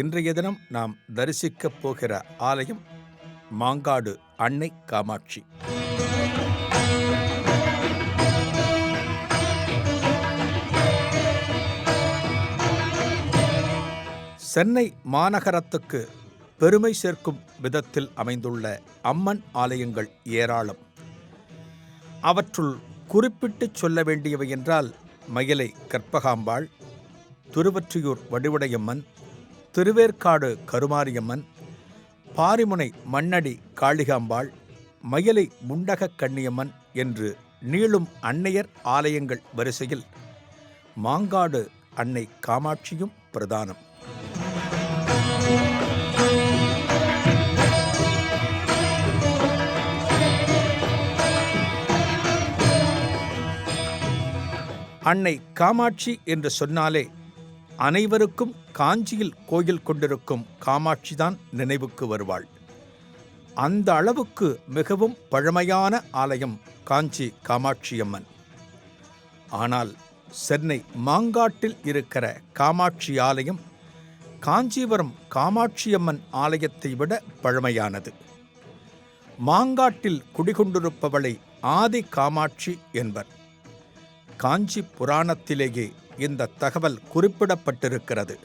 இன்றைய தினம் நாம் தரிசிக்கப் போகிற ஆலயம் மாங்காடு அன்னை காமாட்சி. சென்னை மாநகரத்துக்கு பெருமை சேர்க்கும் விதத்தில் அமைந்துள்ள அம்மன் ஆலயங்கள் ஏராளம். அவற்றுள் குறிப்பிட்டு சொல்ல வேண்டியவை என்றால் மயிலை கற்பகாம்பாள், திருவொற்றியூர் வடிவுடையம்மன், திருவேற்காடு கருமாரியம்மன், பாரிமுனை மண்ணடி காளிகாம்பாள், மயிலை முண்டக கன்னியம்மன் என்று நீளும் அன்னையர் ஆலயங்கள் வரிசையில் மாங்காடு அன்னை காமாட்சியும் பிரதானம். அன்னை காமாட்சி என்று சொன்னாலே அனைவருக்கும் காஞ்சியில் கோயில் கொண்டிருக்கும் காமாட்சிதான் நினைவுக்கு வருவாள். அந்த அளவுக்கு மிகவும் பழமையான ஆலயம் காஞ்சி காமாட்சியம்மன். ஆனால் சென்னை மாங்காட்டில் இருக்கிற காமாட்சி ஆலயம் காஞ்சிபுரம் காமாட்சியம்மன் ஆலயத்தை விட பழமையானது. மாங்காட்டில் குடிகொண்டிருப்பவளை ஆதி காமாட்சி என்பர். காஞ்சி புராணத்திலேயே இந்த தகவல் குறிப்பிடப்பட்டிருக்கிறது.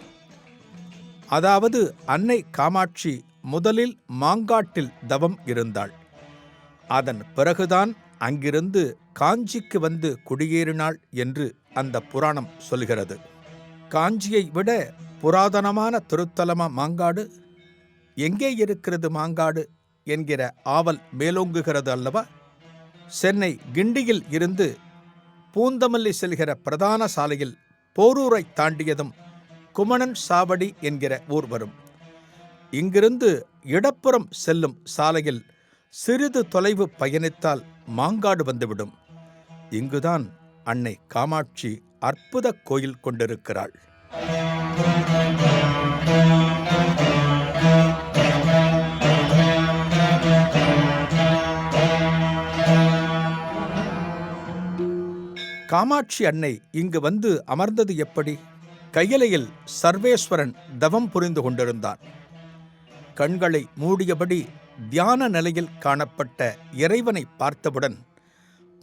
அதாவது அன்னை காமாட்சி முதலில் மாங்காட்டில் தவம் இருந்தாள். அதன் பிறகுதான் அங்கிருந்து காஞ்சிக்கு வந்து குடியேறினாள் என்று அந்த புராணம் சொல்கிறது. காஞ்சியை விட புராதனமான திருத்தலமா மாங்காடு? எங்கே இருக்கிறது மாங்காடு என்கிற ஆவல் மேலோங்குகிறது அல்லவா? சென்னை கிண்டியில் இருந்து பூந்தமல்லி செல்கிற பிரதான சாலையில் போரூரை தாண்டியதும் குமணன் சாவடி என்கிற ஊர் வரும். இங்கிருந்து இடப்புறம் செல்லும் சாலையில் சிறிது தொலைவு பயணித்தால் மாங்காடு வந்துவிடும். இங்குதான் அன்னை காமாட்சி அற்புத கோயில் கொண்டிருக்கிறாள். காமாட்சி அன்னை இங்கு வந்து அமர்ந்தது எப்படி? கையலையில் சர்வேஸ்வரன் தவம் புரிந்து கொண்டிருந்தான். கண்களை மூடியபடி தியான நிலையில் காணப்பட்ட இறைவனை பார்த்தவுடன்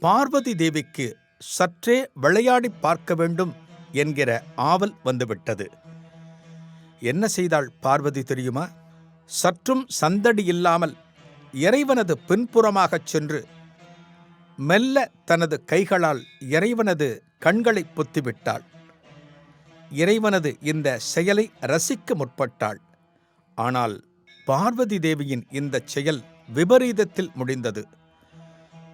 பார்வதி தேவிக்கு சற்றே விளையாடி பார்க்க வேண்டும் என்கிற ஆவல் வந்துவிட்டது. என்ன செய்தாள் பார்வதி தெரியுமா? சற்றும் சந்தடி இல்லாமல் இறைவனது பின்புறமாகச் சென்று மெல்ல தனது கைகளால் இறைவனது கண்களை பொத்திவிட்டாள். இறைவனது இந்த செயலை ரசிக்க முற்பட்டாள். ஆனால் பார்வதி தேவியின் இந்த செயல் விபரீதத்தில் முடிந்தது.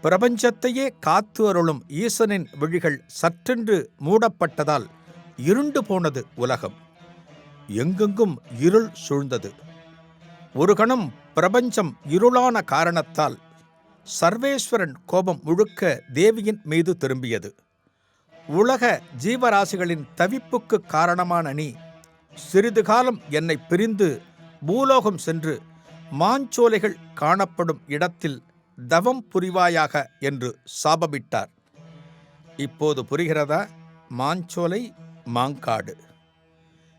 பிரபஞ்சத்தையே காத்து அருளும் ஈசனின் விழிகள் சற்றென்று மூடப்பட்டதால் இருண்டு போனது உலகம். எங்கெங்கும் இருள் சூழ்ந்தது. ஒரு கணம் பிரபஞ்சம் இருளான காரணத்தால் சர்வேஸ்வரன் கோபம் முழுக்க தேவியின் மீது திரும்பியது. உலக ஜீவராசிகளின் தவிப்புக்கு காரணமான நீ சிறிது காலம் என்னை பிரிந்து பூலோகம் சென்று மாஞ்சோலைகள் காணப்படும் இடத்தில் தவம் புரிவாயாக என்று சாபமிட்டார். இப்போது புரிகிறதா? மாஞ்சோலை மாங்காடு.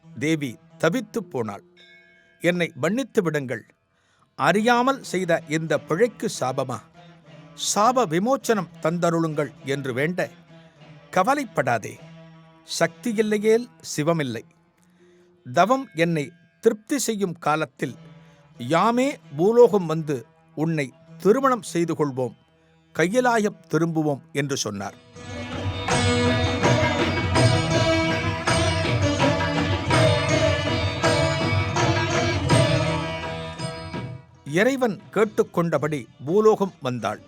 தேவி தவித்து போனாள். என்னை மன்னித்து விடுங்கள். அறியாமல் செய்த இந்த பிழைக்கு சாபமா? சாப விமோச்சனம் தந்தருளுங்கள் என்று வேண்ட, கவலைப்படாதே, சக்தி இல்லையேல் சிவமில்லை. தவம் என்னை திருப்தி செய்யும் காலத்தில் யாமே பூலோகம் வந்து உன்னை திருமணம் செய்து கொள்வோம், கையிலாயம் திரும்புவோம் என்று சொன்னார். இறைவன் கேட்டுக்கொண்டபடி பூலோகம் வந்தாள்.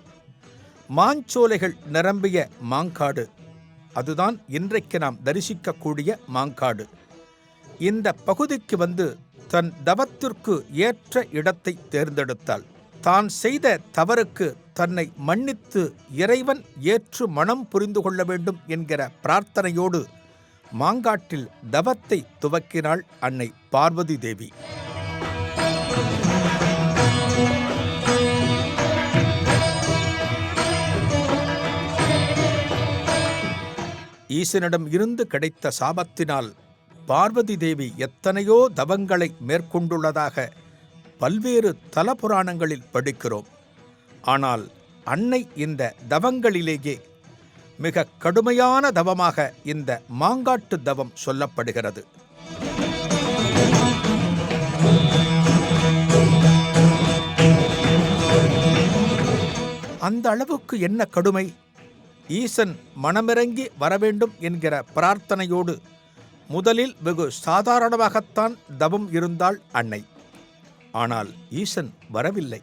மாஞ்சோலைகள் நிரம்பிய மாங்காடு, அதுதான் இன்றைக்கு நாம் தரிசிக்கக்கூடிய மாங்காடு. இந்த பகுதிக்கு வந்து தன் தவத்திற்கு ஏற்ற இடத்தை தேர்ந்தெடுத்தாள். தான் செய்த தவறுக்கு தன்னை மன்னித்து இறைவன் ஏற்று மனம் புரிந்து கொள்ள வேண்டும் என்கிற பிரார்த்தனையோடு மாங்காட்டில் தவத்தை துவக்கினாள் அன்னை பார்வதி தேவி. ஈசனிடம் இருந்து கிடைத்த சாபத்தினால் பார்வதி தேவி எத்தனையோ தவங்களை மேற்கொண்டுள்ளதாக பல்வேறு தலபுராணங்களில் படிக்கிறோம். ஆனால் அன்னை இந்த தவங்களிலேயே மிக கடுமையான தவமாக இந்த மாங்காட்டு தவம் சொல்லப்படுகிறது. அந்த அளவுக்கு என்ன கடுமை? ஈசன் மனமிறங்கி வரவேண்டும் என்கிற பிரார்த்தனையோடு முதலில் வெகு சாதாரணமாகத்தான் தவம் இருந்தாள் அன்னை. ஆனால் ஈசன் வரவில்லை.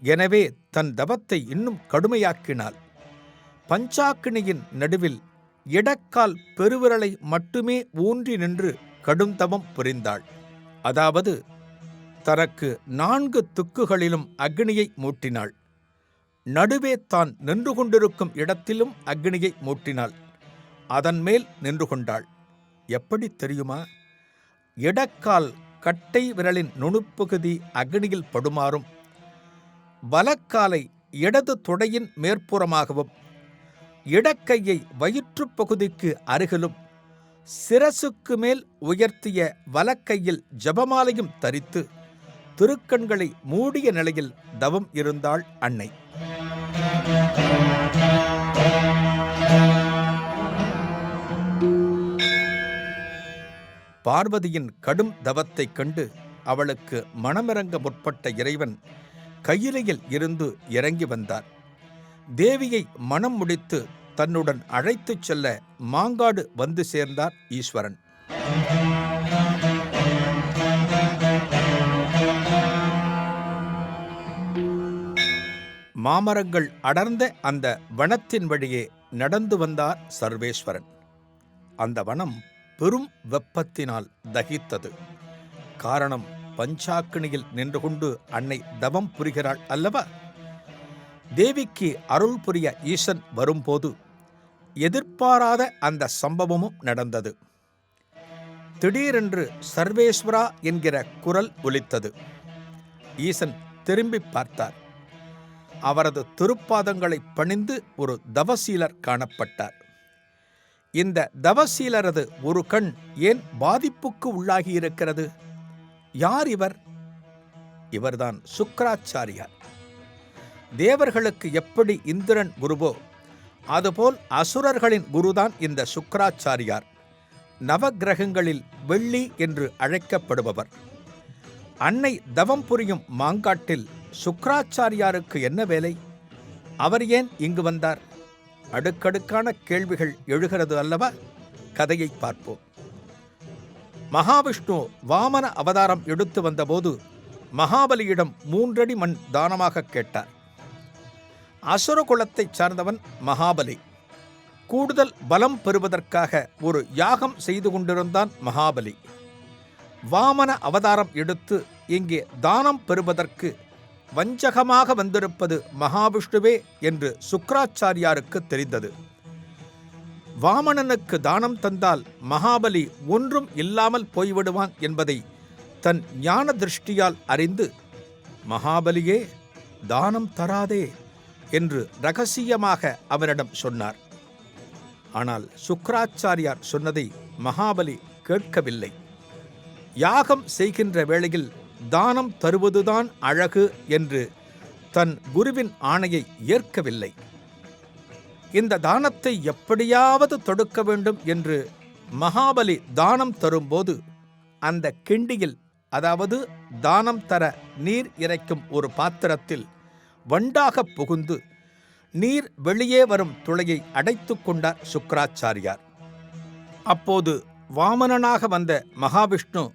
எனவே தன் தவத்தை இன்னும் கடுமையாக்கினாள். பஞ்சாக்கினியின் நடுவில் இடக்கால் பெருவிரலை மட்டுமே ஊன்றி நின்று கடும் தவம் புரிந்தாள். அதாவது தனக்கு 4 திக்குகளிலும் அக்னியை மூட்டினாள். நடுவே தான் நின்று கொண்டிருக்கும் இடத்திலும் அக்னியை மூட்டினாள். அதன் மேல் நின்று கொண்டாள். எப்படி தெரியுமா? இடக்கால் கட்டை விரலின் நுணுப்பகுதி அக்னியில் படுமாறும், வலக்காலை இடது தொடையின் மேற்புறமாகவும், இடக்கையை வயிற்றுப் பகுதிக்கு அருகிலும், சிரசுக்கு மேல் உயர்த்திய வலக்கையில் ஜபமாலையும் தரித்து திருக்கண்களை மூடிய நிலையில் தவம் இருந்தாள் அன்னை. பார்வதியின் கடும் தவத்தைக் கண்டு அவளுக்கு மனமிறங்க முற்பட்ட இறைவன் கையிலையில் இருந்து இறங்கி வந்தார். தேவியை மனம் முடித்து தன்னுடன் அழைத்துச் செல்ல மாங்காடு வந்து சேர்ந்தார் ஈஸ்வரன். மாமரங்கள் அடர்ந்த அந்த வனத்தின் வழியே நடந்து வந்தார் சர்வேஸ்வரன். அந்த வனம் பெரும் வெப்பத்தினால் தகித்தது. காரணம், பஞ்சாக்கினியில் நின்று கொண்டு அன்னை தவம் புரிகிறாள் அல்லவா? தேவிக்கு அருள் புரிய ஈசன் வரும்போது எதிர்பாராத அந்த சம்பவமும் நடந்தது. திடீரென்று சர்வேஸ்வரா என்கிற குரல் ஒலித்தது. ஈசன் திரும்பி பார்த்தார். அவரது திருப்பாதங்களை பணிந்து ஒரு தவசீலர் காணப்பட்டார். இந்த தவசீலரது ஒரு கண் ஏன் பாதிப்புக்கு உள்ளாகியிருக்கிறது? யார் இவர்? இவர்தான் சுக்கிராச்சாரியார். தேவர்களுக்கு எப்படி இந்திரன் குருவோ அதுபோல் அசுரர்களின் குருதான் இந்த சுக்கிராச்சாரியார். நவக்கிரகங்களில் வெள்ளி என்று அழைக்கப்படுபவர். அன்னை தவம் புரியும் மாங்காட்டில் சுக்கிராச்சாரியாருக்கு என்ன வேலை? அவர் ஏன் இங்கு வந்தார்? அடுக்கடுக்கான கேள்விகள் எழுகிறது அல்லவா? கதையை பார்ப்போம். மகாவிஷ்ணு வாமன அவதாரம் எடுத்து வந்தபோது மகாபலியிடம் 3 அடி மண் தானமாக கேட்டார். அசுர குலத்தைச் சார்ந்தவன் மகாபலி. கூடுதல் பலம் பெறுவதற்காக ஒரு யாகம் செய்து கொண்டிருந்தான் மகாபலி. வாமன அவதாரம் எடுத்து இங்கே தானம் பெறுவதற்கு வஞ்சகமாக வந்திருப்பது மகாவிஷ்ணுவே என்று சுக்கிராச்சாரியாருக்கு தெரிந்தது. வாமனனுக்கு தானம் தந்தால் மகாபலி ஒன்றும் இல்லாமல் போய்விடுவான் என்பதை தன் ஞான திருஷ்டியால் அறிந்து, மகாபலியே, தானம் தராதே என்று இரகசியமாக அவனிடம் சொன்னார். ஆனால் சுக்கிராச்சாரியார் சொன்னதை மகாபலி கேட்கவில்லை. யாகம் செய்கின்ற வேளையில் தானம் தருவதுதான் அழகு என்று தன் குருவின் ஆணையை ஏற்கவில்லை. இந்த தானத்தை எப்படியாவது தொடுக்க வேண்டும் என்று மகாபலி தானம் தரும்போது அந்த கிண்டியில், அதாவது தானம் தர நீர் இறைக்கும் ஒரு பாத்திரத்தில் வண்டாக புகுந்து நீர் வெளியே வரும் துளையை அடைத்து கொண்டார் சுக்கிராச்சாரியார். அப்போது வாமனனாக வந்த மகாவிஷ்ணு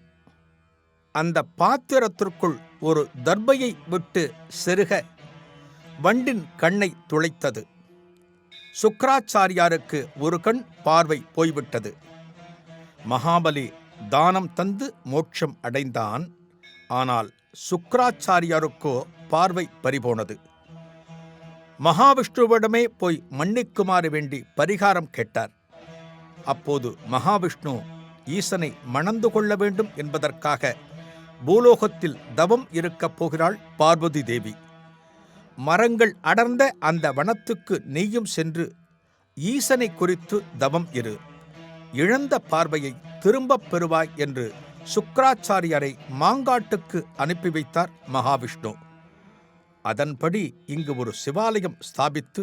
அந்த பாத்திரத்திற்குள் ஒரு தர்பையை விட்டு செருக வண்டின் கண்ணை துளைத்தது. சுக்கிராச்சாரியாருக்கு ஒரு கண் பார்வை போய்விட்டது. மகாபலி தானம் தந்து மோட்சம் அடைந்தான். ஆனால் சுக்கிராச்சாரியாருக்கோ பார்வை பறிபோனது. மகாவிஷ்ணுவிடமே போய் மன்னிக்குமாறு வேண்டி பரிகாரம் கேட்டார். அப்போது மகாவிஷ்ணு ஈசனை மணந்து கொள்ள வேண்டும் என்பதற்காக பூலோகத்தில் தவம் இருக்கப் போகிறாள் பார்வதி தேவி. மரங்கள் அடர்ந்த அந்த வனத்துக்கு நீயும் சென்று ஈசனை குறித்து தவம் இரு. இழந்த பார்வையை திரும்பப் பெறுவாய் என்று சுக்கிராச்சாரியரை மாங்காட்டுக்கு அனுப்பி வைத்தார் மகாவிஷ்ணு. அதன்படி இங்கு ஒரு சிவாலயம் ஸ்தாபித்து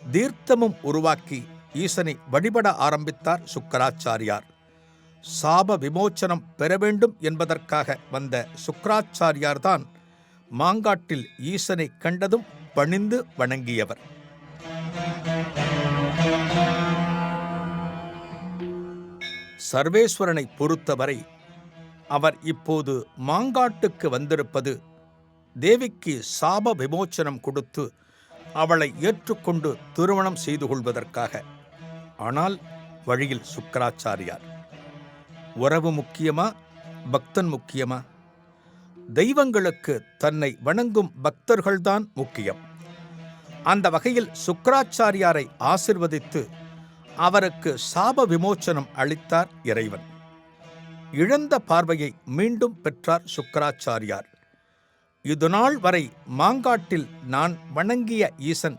தீர்த்தமும் உருவாக்கி ஈசனை வழிபட ஆரம்பித்தார் சுக்கிராச்சாரியார். சாப விமோச்சனம் பெற வேண்டும் என்பதற்காக வந்த சுக்கிராச்சாரியார்தான் மாங்காட்டில் ஈசனை கண்டதும் பணிந்து வணங்கியவர். சர்வேஸ்வரனை பொறுத்தவரை அவர் இப்போது மாங்காட்டுக்கு வந்திருப்பது தேவிக்கு சாப விமோச்சனம் கொடுத்து அவளை ஏற்றுக்கொண்டு திருமணம் செய்து கொள்வதற்காக. ஆனால் வழியில் சுக்கிராச்சாரியார். உறவு முக்கியமா, பக்தன் முக்கியமா? தெய்வங்களுக்கு தன்னை வணங்கும் பக்தர்கள்தான் முக்கியம். அந்த வகையில் சுக்கிராச்சாரியாரை ஆசிர்வதித்து அவருக்கு சாப விமோச்சனம் அளித்தார் இறைவன். இழந்த பார்வையை மீண்டும் பெற்றார் சுக்கிராச்சாரியார். இதுநாள் வரை மாங்காட்டில் நான் வணங்கிய ஈசன்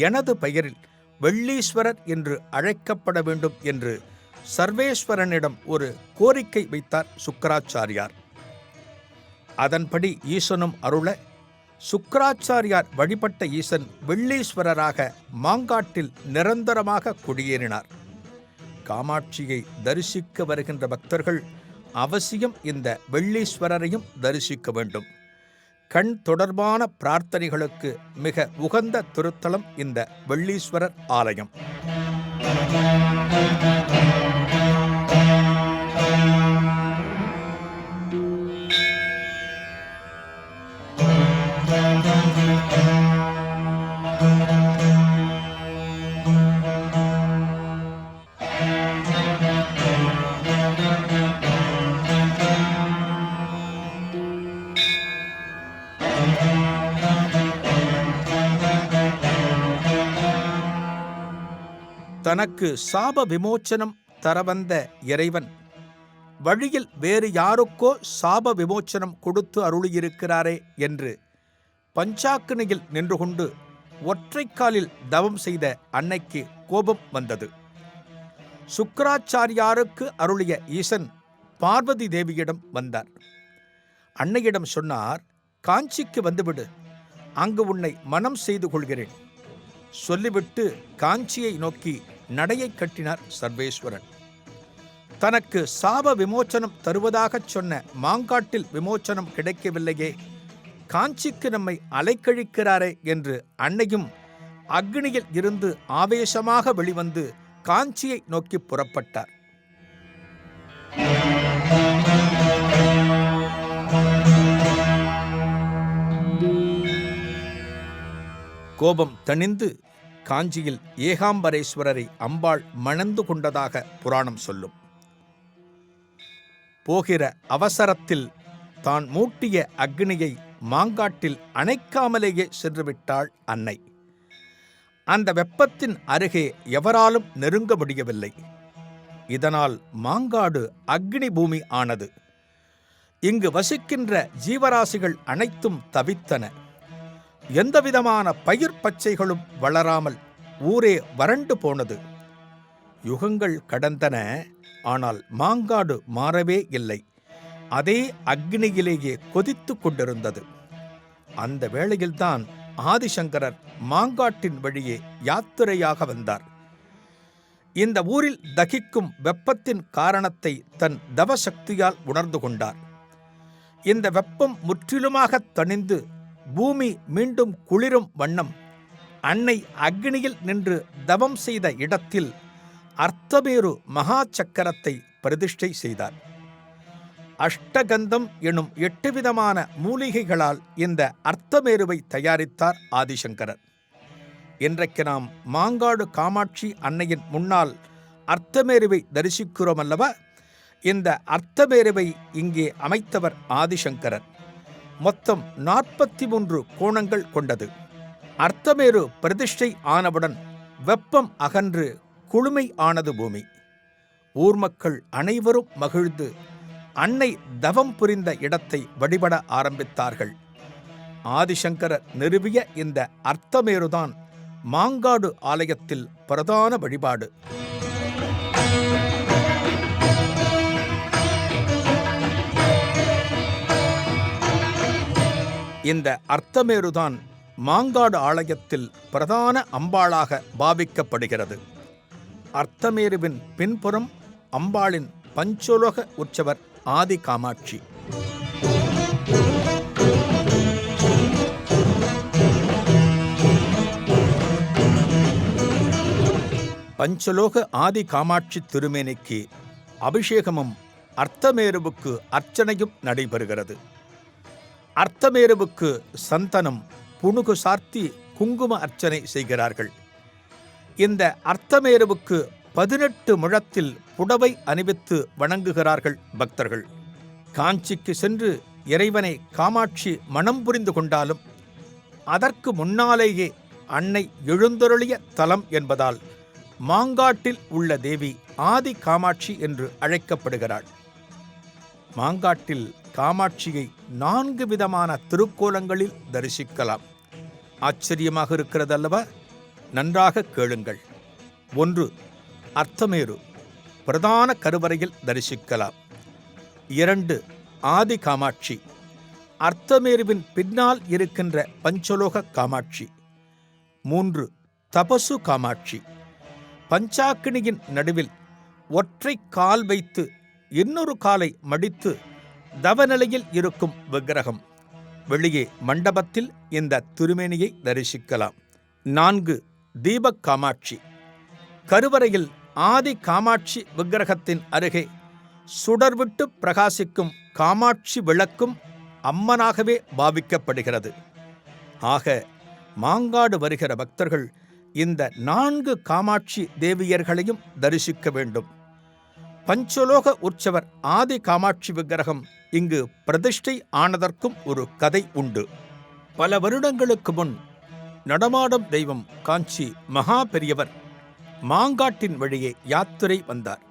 எனது பெயரில் வெள்ளீஸ்வரர் என்று அழைக்கப்பட வேண்டும் என்று சர்வேஸ்வரனிடம் ஒரு கோரிக்கை வைத்தார் சுக்கிராச்சாரியார். அதன்படி ஈசனும் அருள சுக்கிராச்சாரியார் வழிபட்ட ஈசன் வெள்ளீஸ்வரராக மாங்காட்டில் நிரந்தரமாக குடியேறினார். காமாட்சியை தரிசிக்க வருகின்ற பக்தர்கள் அவசியம் இந்த வெள்ளீஸ்வரரையும் தரிசிக்க வேண்டும். கண் தொடர்பான பிரார்த்தனைகளுக்கு மிக உகந்த திருத்தலம் இந்த வெள்ளீஸ்வரர் ஆலயம். தனக்கு சாப விமோச்சனம் தரவந்த இறைவன் வழியில் வேறு யாருக்கோ சாப விமோச்சனம் கொடுத்து அருளியிருக்கிறாரே என்று பஞ்சாக்கினியில் நின்று கொண்டு ஒற்றைக்காலில் தவம் செய்த அன்னைக்கு கோபம் வந்தது. சுக்கிராச்சாரியாருக்கு அருளிய ஈசன் பார்வதி தேவியிடம் வந்தார். அன்னையிடம் சொன்னார், காஞ்சிக்கு வந்துவிடு, அங்கு உன்னை மனம் செய்து கொள்கிறேன். சொல்லிவிட்டு காஞ்சியை நோக்கி நடையை கட்டினார் சர்வேஸ்வரன். தனக்கு சாப விமோச்சனம் தருவதாகச் சொன்ன மாங்காட்டில் விமோச்சனம் கிடைக்கவில்லையே, காஞ்சிக்கு நம்மை அலைக்கழிக்கிறாரே என்று அன்னையும் அக்னியில் இருந்து ஆவேசமாக வெளிவந்து காஞ்சியை நோக்கி புறப்பட்டார். கோபம் தணிந்து காஞ்சியில் ஏகாம்பரேஸ்வரரை அம்பாள் மணந்து கொண்டதாக புராணம் சொல்லும். போகிற அவசரத்தில் தான் மூட்டிய அக்னியை மாங்காட்டில் அணைக்காமலேயே சென்றுவிட்டாள் அன்னை. அந்த வெப்பத்தின் அருகே எவராலும் நெருங்க முடியவில்லை. இதனால் மாங்காடு அக்னி பூமி ஆனது. இங்கு வசிக்கின்ற ஜீவராசிகள் அனைத்தும் தவித்தன. எந்தவிதமான பயிர் பச்சைகளும் வளராமல் ஊரே வறண்டு போனது. யுகங்கள் கடந்தன, ஆனால் மாங்காடு மாறவே இல்லை. அதே அக்னியிலேயே கொதித்து கொண்டிருந்தது. அந்த வேளையில்தான் ஆதிசங்கரர் மாங்காட்டின் வழியே யாத்திரையாக வந்தார். இந்த ஊரில் தகிக்கும் வெப்பத்தின் காரணத்தை தன் தவசக்தியால் உணர்ந்து கொண்டார். இந்த வெப்பம் முற்றிலுமாக தணிந்து பூமி மீண்டும் குளிரும் வண்ணம் அன்னை அக்னியில் நின்று தவம் செய்த இடத்தில் அர்த்தமேரு மகா சக்கரத்தை பிரதிஷ்டை செய்தார். அஷ்டகந்தம் எனும் 8 விதமான மூலிகைகளால் இந்த அர்த்தமேருவை தயாரித்தார் ஆதிசங்கரர். இன்றைக்கு நாம் மாங்காடு காமாட்சி அன்னையின் முன்னால் அர்த்தமேருவை தரிசிக்கிறோம் அல்லவா? இந்த அர்த்தமேருவை இங்கே அமைத்தவர் ஆதிசங்கரர். மொத்தம் 43 கோணங்கள் கொண்டது. அர்த்தமேரு பிரதிஷ்டை ஆனவுடன் வெப்பம் அகன்று குளுமை ஆனது பூமி. ஊர் மக்கள் அனைவரும் மகிழ்ந்து அன்னை தவம் புரிந்த இடத்தை வழிபட ஆரம்பித்தார்கள். ஆதிசங்கரர் நிறுவிய இந்த அர்த்தமேருதான் மாங்காடு ஆலயத்தில் பிரதான வழிபாடு. இந்த அர்த்தமேருதான் மாங்காடு ஆலயத்தில் பிரதான அம்பாளாக பாவிக்கப்படுகிறது. அர்த்தமேருவின் பின்புறம் அம்பாளின் பஞ்சோலோக உற்சவர் ஆதி காமாட்சி. பஞ்சலோக ஆதி காமாட்சி திருமேனிக்கு அபிஷேகமும் அர்த்தமேருவுக்கு அர்ச்சனையும் நடைபெறுகிறது. அர்த்தமேருவுக்கு சந்தனம் புனுகு சார்த்தி குங்கும அர்ச்சனை செய்கிறார்கள். இந்த அர்த்தமேருவுக்கு 18 முழத்தில் புடவை அணிவித்து வணங்குகிறார்கள் பக்தர்கள். காஞ்சிக்கு சென்று இறைவனை காமாட்சி மனம் புரிந்து கொண்டாலும் அதற்கு முன்னாலேயே அன்னை எழுந்தருளிய தலம் என்பதால் மாங்காட்டில் உள்ள தேவி ஆதி காமாட்சி என்று அழைக்கப்படுகிறாள். மாங்காட்டில் காமாட்சியை 4 விதமான திருக்கோலங்களில் தரிசிக்கலாம். ஆச்சரியமாக இருக்கிறது அல்லவா? நன்றாக கேளுங்கள். 1. அர்த்தமேரு பிரதான கருவறையில் தரிசிக்கலாம். 2. ஆதி காமாட்சி அர்த்தமேருவின் பின்னால் இருக்கின்ற பஞ்சலோக காமாட்சி. 3. தபசு காமாட்சி பஞ்சாக்கினியின் நடுவில் ஒற்றை கால் வைத்து இன்னொரு காலை மடித்து தவநிலையில் இருக்கும் விக்கிரகம். வெளியே மண்டபத்தில் இந்த திருமேனியை தரிசிக்கலாம். 4. தீபக் காமாட்சி கருவறையில் ஆதி காமாட்சி விக்கிரகத்தின் அருகே சுடர்விட்டு பிரகாசிக்கும் காமாட்சி விளக்கும் அம்மனாகவே பாவிக்கப்படுகிறது. ஆக மாங்காடு வருகிற பக்தர்கள் இந்த 4 காமாட்சி தேவியர்களையும் தரிசிக்க வேண்டும். பஞ்சலோக உற்சவர் ஆதி காமாட்சி விக்கிரகம் இங்கு பிரதிஷ்டை ஆனதற்கும் ஒரு கதை உண்டு. பல வருடங்களுக்கு முன் நடமாடும் தெய்வம் காஞ்சி மகா பெரியவர் மாங்காட்டின் வழியே யாத்திரை வந்தார்.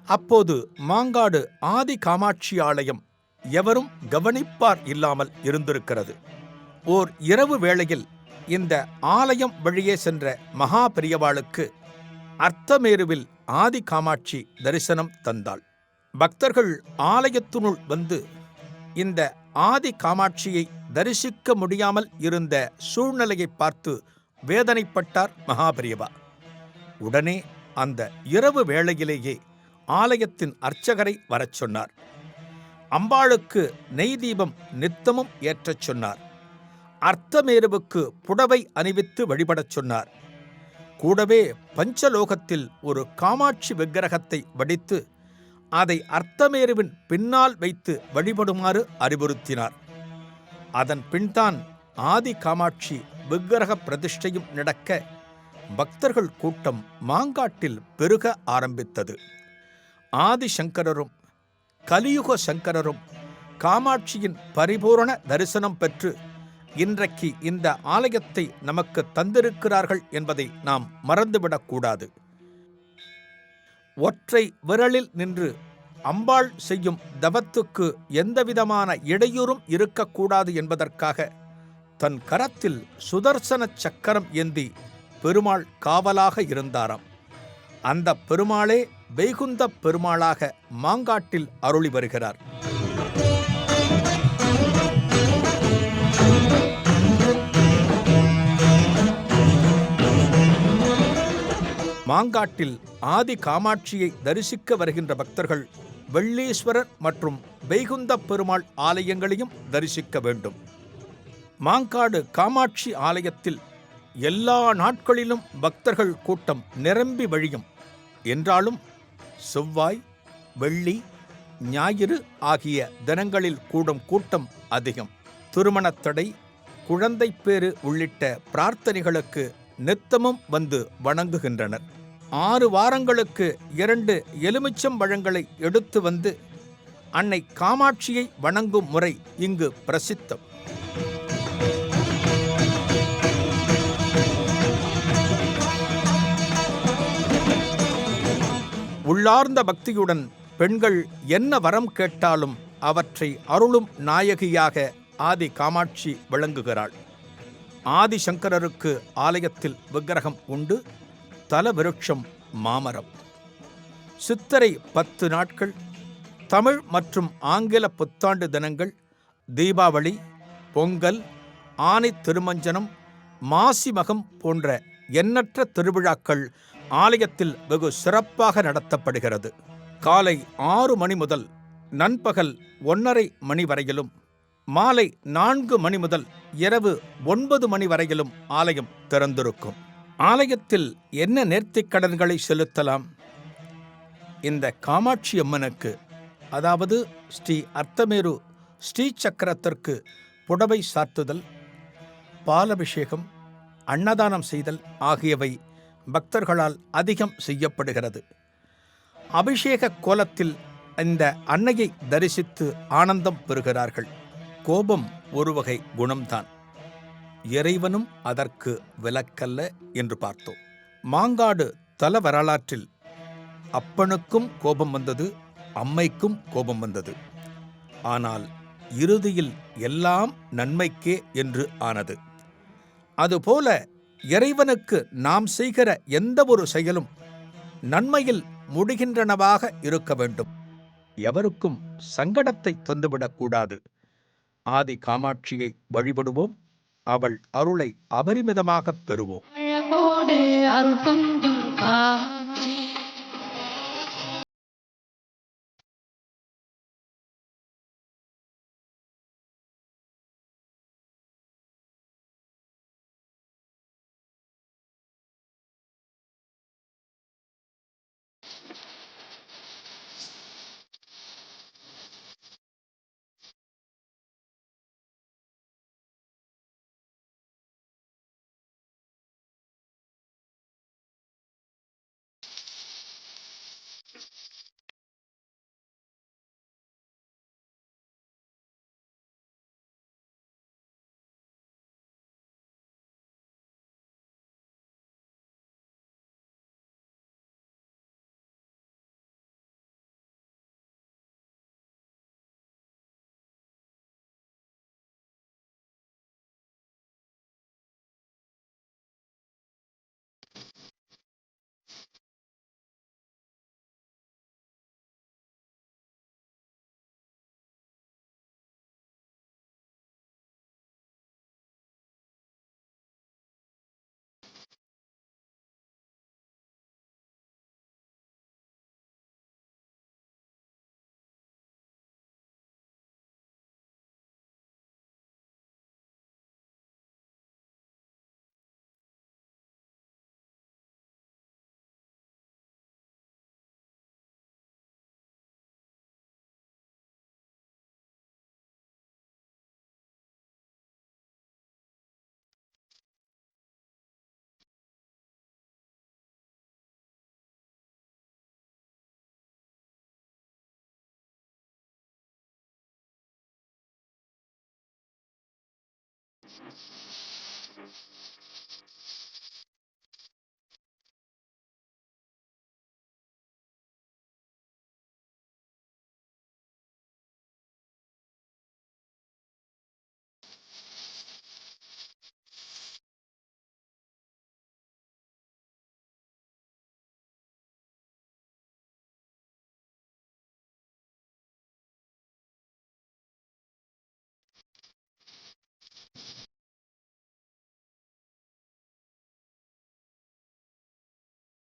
அப்போது மாங்காடு ஆதி காமாட்சி ஆலயம் எவரும் கவனிப்பார் இல்லாமல் இருந்திருக்கிறது. ஓர் இரவு வேளையில் இந்த ஆலயம் வழியே சென்ற மகா பெரியவாளுக்கு அர்த்தமேருவில் ஆதி காமாட்சி தரிசனம் தந்தாள். பக்தர்கள் ஆலயத்தினுள் வந்து இந்த ஆதி காமாட்சியை தரிசிக்க முடியாமல் இருந்த சூழ்நிலையை பார்த்து வேதனைப்பட்டார் மகாபெரியவா. உடனே அந்த இரவு வேளையிலேயே ஆலயத்தின் அர்ச்சகரை வரச் சொன்னார். அம்பாளுக்கு நெய் தீபம் நித்தமும் ஏற்றச் சொன்னார். அர்த்தமேருவுக்கு புடவை அணிவித்து வழிபடச் சொன்னார். கூடவே பஞ்சலோகத்தில் ஒரு காமாட்சி விக்கிரகத்தை வடித்து அதை அர்த்தமேருவின் பின்னால் வைத்து வழிபடுமாறு அறிவுறுத்தினார். அதன் பின்தான் ஆதி காமாட்சி விக்கிரக பிரதிஷ்டையும் நடக்க பக்தர்கள் கூட்டம் மாங்காட்டில் பெருக ஆரம்பித்தது. ஆதிசங்கரரும் கலியுக சங்கரரும் காமாட்சியின் பரிபூரண தரிசனம் பெற்று இன்றைக்கு இந்த ஆலயத்தை நமக்கு தந்திருக்கிறார்கள் என்பதை நாம் மறந்துவிடக்கூடாது. ஒற்றை விரலில் நின்று அம்பாள் செய்யும் தவத்துக்கு எந்தவிதமான இடையூறும் இருக்கக்கூடாது என்பதற்காக தன் கரத்தில் சுதர்சன சக்கரம் ஏந்தி பெருமாள் காவலாக இருந்தாராம். அந்த பெருமாளே வைகுந்த பெருமாளாக மாங்காட்டில் அருளி வருகிறார். மாங்காட்டில் ஆதி காமாட்சியை தரிசிக்க வருகின்ற பக்தர்கள் வெள்ளீஸ்வரர் மற்றும் வைகுந்த பெருமாள் ஆலயங்களையும் தரிசிக்க வேண்டும். மாங்காடு காமாட்சி ஆலயத்தில் எல்லா நாட்களிலும் பக்தர்கள் கூட்டம் நிரம்பி வழியும். என்றாலும் செவ்வாய், வெள்ளி, ஞாயிறு ஆகிய தினங்களில் கூடும் கூட்டம் அதிகம். திருமணத்தடை, குழந்தை பேறு உள்ளிட்ட பிரார்த்தனைகளுக்கு நித்தமும் வந்து வணங்குகின்றனர். 6 வாரங்களுக்கு 2 எலுமிச்சம் பழங்களை எடுத்து வந்து அன்னை காமாட்சியை வணங்கும் முறை இங்கு பிரசித்தம். உள்ளார்ந்த பக்தியுடன் பெண்கள் என்ன வரம் கேட்டாலும் அவற்றை அருளும் நாயகியாக ஆதி காமாட்சி விளங்குகிறாள். ஆதிசங்கரருக்கு ஆலயத்தில் விக்கிரகம் உண்டு. தல விருட்சம் மாமரம். சித்திரை 10 நாட்கள், தமிழ் மற்றும் ஆங்கில புத்தாண்டு தினங்கள், தீபாவளி, பொங்கல், ஆனைத் திருமஞ்சனம், மாசிமகம் போன்ற எண்ணற்ற திருவிழாக்கள் ஆலயத்தில் வெகு சிறப்பாக நடத்தப்படுகிறது. காலை 6 மணி முதல் நண்பகல் 1:30 மணி வரையிலும், மாலை 4 மணி முதல் இரவு 9 மணி வரையிலும் ஆலயம் திறந்திருக்கும். ஆலயத்தில் என்ன நேர்த்திக் கடன்களை செலுத்தலாம்? இந்த காமாட்சி அம்மனுக்கு, அதாவது ஸ்ரீ அர்த்தமேரு ஸ்ரீ சக்கரத்திற்கு புடவை சாத்துதல், பாலபிஷேகம், அன்னதானம் செய்தல் ஆகியவை பக்தர்களால் அதிகம் செய்யப்படுகிறது. அபிஷேக கோலத்தில் இந்த அன்னையை தரிசித்து ஆனந்தம் பெறுகிறார்கள். கோபம் ஒரு வகை குணம்தான், இறைவனும் அதற்கு விலக்கல்ல என்று பார்த்தோம். மாங்காடு தல வரலாற்றில் அப்பனுக்கும் கோபம் வந்தது, அம்மைக்கும் கோபம் வந்தது. ஆனால் இறுதியில் எல்லாம் நன்மைக்கே என்று ஆனது. அதுபோல இறைவனுக்கு நாம் செய்கிற எந்த ஒரு செயலும் நன்மையில் முடிகின்றனவாக இருக்க வேண்டும். எவருக்கும் சங்கடத்தை தந்துவிடக்கூடாது. ஆதி காமாட்சியை வழிபடுவோம், அவள் அருளை அபரிமிதமாகப் பெறுவோம்.